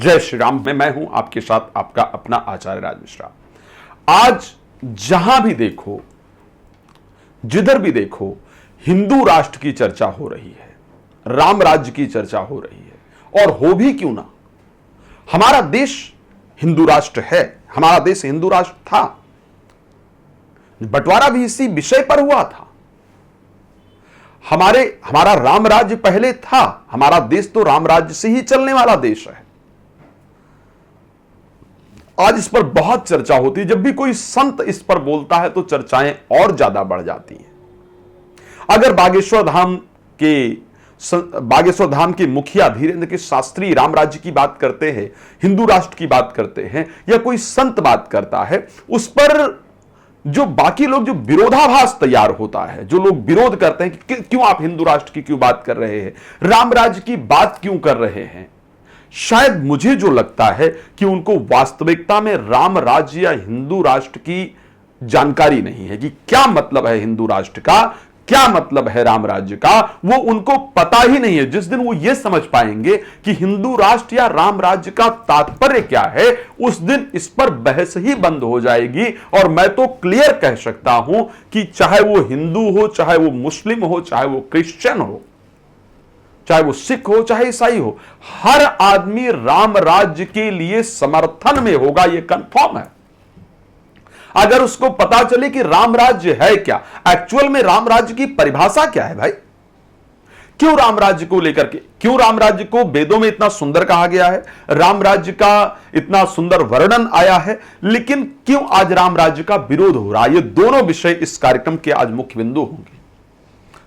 जय श्री राम में मैं हूं आपके साथ आपका अपना आचार्य राज मिश्रा। आज जहां भी देखो, जिधर भी देखो, हिंदू राष्ट्र की चर्चा हो रही है, राम राज्य की चर्चा हो रही है। और हो भी क्यों ना, हमारा देश हिंदू राष्ट्र है, हमारा देश हिंदू राष्ट्र था, बंटवारा भी इसी विषय पर हुआ था। हमारा राम राज्य पहले था, हमारा देश तो राम राज्य से ही चलने वाला देश है। आज इस पर बहुत चर्चा होती है, जब भी कोई संत इस पर बोलता है तो चर्चाएं और ज्यादा बढ़ जाती हैं। अगर बागेश्वर धाम के मुखिया धीरेन्द्र के शास्त्री राम राज्य की बात करते हैं, हिंदू राष्ट्र की बात करते हैं, या कोई संत बात करता है, उस पर जो बाकी लोग जो विरोधाभास तैयार होता है, जो लोग विरोध करते हैं कि क्यों आप हिंदू राष्ट्र की क्यों बात कर रहे हैं, राम राज्य की बात क्यों कर रहे हैं, शायद मुझे जो लगता है कि उनको वास्तविकता में राम राज्य या हिंदू राष्ट्र की जानकारी नहीं है कि क्या मतलब है हिंदू राष्ट्र का, क्या मतलब है राम राज्य का, वो उनको पता ही नहीं है। जिस दिन वो ये समझ पाएंगे कि हिंदू राष्ट्र या राम राज्य का तात्पर्य क्या है, उस दिन इस पर बहस ही बंद हो जाएगी। और मैं तो क्लियर कह सकता हूं कि चाहे वो हिंदू हो, चाहे वो मुस्लिम हो, चाहे वो क्रिश्चियन हो, चाहे वो सिख हो, चाहे ईसाई हो, हर आदमी राम राज्य के लिए समर्थन में होगा, यह कंफर्म है। अगर उसको पता चले कि राम राज्य है क्या, एक्चुअल में राम राज्य की परिभाषा क्या है भाई, क्यों राम राज्य को लेकर के, क्यों राम राज्य को वेदों में इतना सुंदर कहा गया है, राम राज्य का इतना सुंदर वर्णन आया है, लेकिन क्यों आज राम राज्य का विरोध हो रहा है, ये दोनों विषय इस कार्यक्रम के आज मुख्य बिंदु होंगे।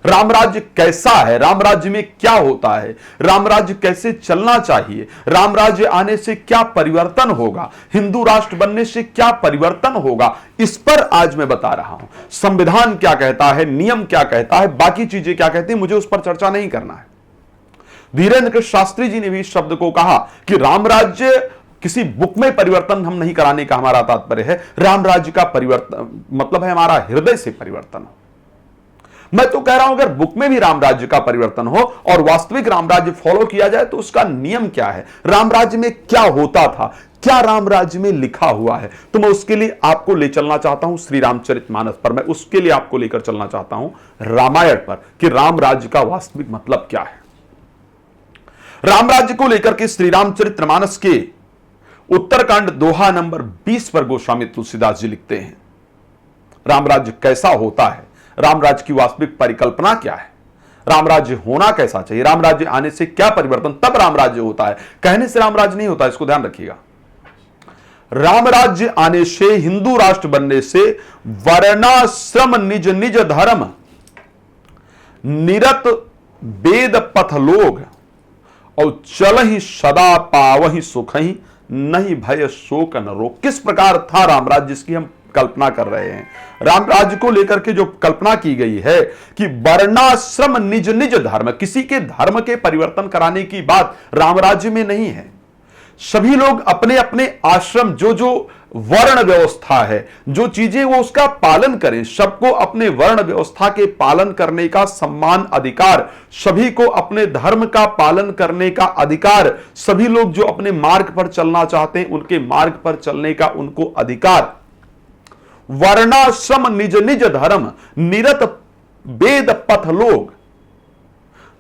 राम राज्य कैसा है, राम राज्य में क्या होता है, राम राज्य कैसे चलना चाहिए, राम राज्य आने से क्या परिवर्तन होगा, हिंदू राष्ट्र बनने से क्या परिवर्तन होगा, इस पर आज मैं बता रहा हूं। संविधान क्या कहता है, नियम क्या कहता है, बाकी चीजें क्या कहती है, मुझे उस पर चर्चा नहीं करना है। धीरेन्द्र शास्त्री जी ने भी इस शब्द को कहा कि राम राज्य किसी बुक में परिवर्तन हम नहीं कराने का हमारा तात्पर्य है, राम राज्य का परिवर्तन मतलब है हमारा हृदय से परिवर्तन हो। मैं तो कह रहा हूं अगर बुक में भी राम राज्य का परिवर्तन हो और वास्तविक राम राज्य फॉलो किया जाए तो उसका नियम क्या है, राम राज्य में क्या होता था, क्या राम राज्य में लिखा हुआ है, तो मैं उसके लिए आपको ले चलना चाहता हूं श्री रामचरितमानस पर। मैं उसके लिए आपको लेकर चलना चाहता हूं रामायण पर कि राम राज्य का वास्तविक मतलब क्या है। राम राज्य को लेकर के श्री रामचरितमानस के उत्तरकांड दोहा नंबर 20 पर गोस्वामी तुलसीदास जी लिखते हैं, राम राज्य कैसा होता है, राम राज्य की वास्तविक परिकल्पना क्या है, राम राज्य होना कैसा चाहिए, राम राज्य आने से क्या परिवर्तन, तब राम राज्य होता है, कहने से राम राज्य नहीं होता, इसको ध्यान रखिएगा। राम राज्य आने से, हिंदू राष्ट्र बनने से वर्णाश्रम निज निज धर्म निरत वेद पथ लोग और चल ही सदा पावहि सुख ही नहीं भय शोक न रोग। किस प्रकार था राम राज्य जिसकी हम कल्पना कर रहे हैं। राम राज्य को लेकर के जो कल्पना की गई है कि वर्णाश्रम निज निज धर्म, किसी के धर्म के परिवर्तन कराने की बात राम राज्य में नहीं है। सभी लोग अपने अपने आश्रम, जो जो वर्ण व्यवस्था है, जो चीजें वो उसका पालन करें, सबको अपने वर्ण व्यवस्था के पालन करने का सम्मान अधिकार, सभी को अपने धर्म का पालन करने का अधिकार, सभी लोग जो अपने मार्ग पर चलना चाहते हैं उनके मार्ग पर चलने का उनको अधिकार। वर्णाश्रम निज निज धर्म निरत वेद पथ लोग,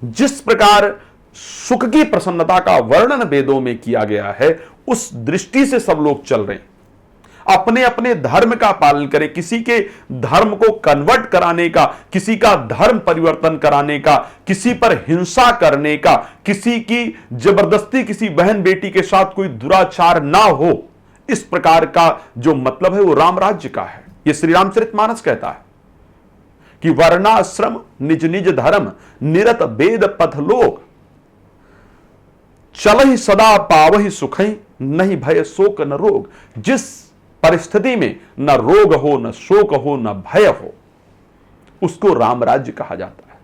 जिस प्रकार सुख की प्रसन्नता का वर्णन वेदों में किया गया है, उस दृष्टि से सब लोग चल रहे हैं। अपने अपने धर्म का पालन करें, किसी के धर्म को कन्वर्ट कराने का, किसी का धर्म परिवर्तन कराने का, किसी पर हिंसा करने का, किसी की जबरदस्ती किसी बहन बेटी के साथ कोई दुराचार ना हो, इस प्रकार का जो मतलब है वो राम राज्य का है। ये श्री रामचरितमानस कहता है कि वर्णाश्रम निज निज धर्म निरत वेद पथ लोग चल ही सदा पावहि सुख ही नहीं भय शोक न रोग। जिस परिस्थिति में न रोग हो, न शोक हो, न भय हो, उसको राम राज्य कहा जाता है।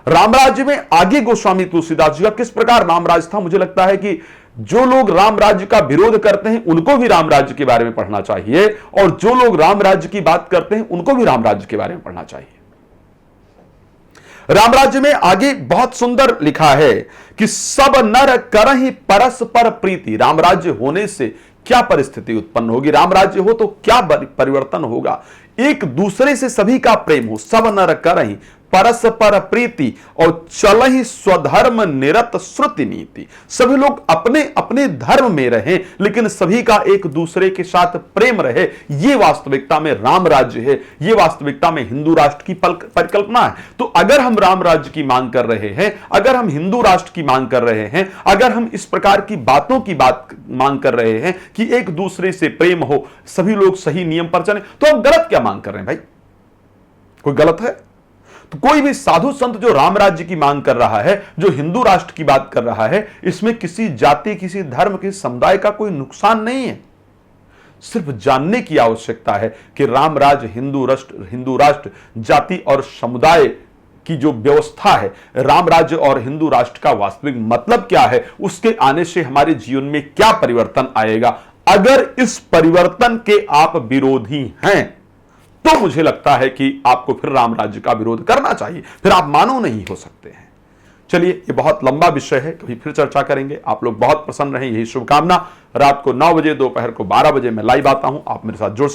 राम राज्य में आगे गोस्वामी तुलसीदास जी का किस प्रकार राम राज्य था, मुझे लगता है कि जो लोग राम राज्य का विरोध करते हैं उनको भी राम राज्य के बारे में पढ़ना चाहिए, और जो लोग राम राज्य की बात करते हैं उनको भी राम राज्य के बारे में पढ़ना चाहिए। राम राज्य में आगे बहुत सुंदर लिखा है कि सब नर करहि परस्पर प्रीति। राम राज्य होने से क्या परिस्थिति उत्पन्न होगी, राम राज्य हो तो क्या परिवर्तन होगा। एक दूसरे से सभी का प्रेम हो, सब नर करहि परस्पर प्रीति और चलहि स्वधर्म निरत श्रुति नीति। सभी लोग अपने अपने धर्म में रहें, लेकिन सभी का एक दूसरे के साथ प्रेम रहे। ये वास्तविकता में राम राज्य है, ये वास्तविकता में हिंदू राष्ट्र की परिकल्पना है। तो अगर हम राम राज्य की मांग कर रहे हैं, अगर हम हिंदू राष्ट्र की मांग कर रहे हैं, अगर हम इस प्रकार की बातों की मांग कर रहे हैं कि एक दूसरे से प्रेम हो, सभी लोग सही नियम पर चले, तो हम गलत क्या मांग कर रहे हैं भाई? कोई गलत है? तो कोई भी साधु संत जो राम राज्य की मांग कर रहा है, जो हिंदू राष्ट्र की बात कर रहा है, इसमें किसी जाति, किसी धर्म, किसी समुदाय का कोई नुकसान नहीं है। सिर्फ जानने की आवश्यकता है कि राम राज्य, हिंदू राष्ट्र जाति और समुदाय की जो व्यवस्था है, राम राज्य और हिंदू राष्ट्र का वास्तविक मतलब क्या है, उसके आने से हमारे जीवन में क्या परिवर्तन आएगा। अगर इस परिवर्तन के आप विरोधी हैं तो मुझे लगता है कि आपको फिर राम राज्य का विरोध करना चाहिए, फिर आप मानव नहीं हो सकते हैं। चलिए, ये बहुत लंबा विषय है, कभी फिर चर्चा करेंगे। आप लोग बहुत प्रसन्न रहें, यही शुभकामना। रात को 9 बजे, दोपहर को 12 बजे मैं लाइव आता हूं, आप मेरे साथ जुड़ सकते हैं।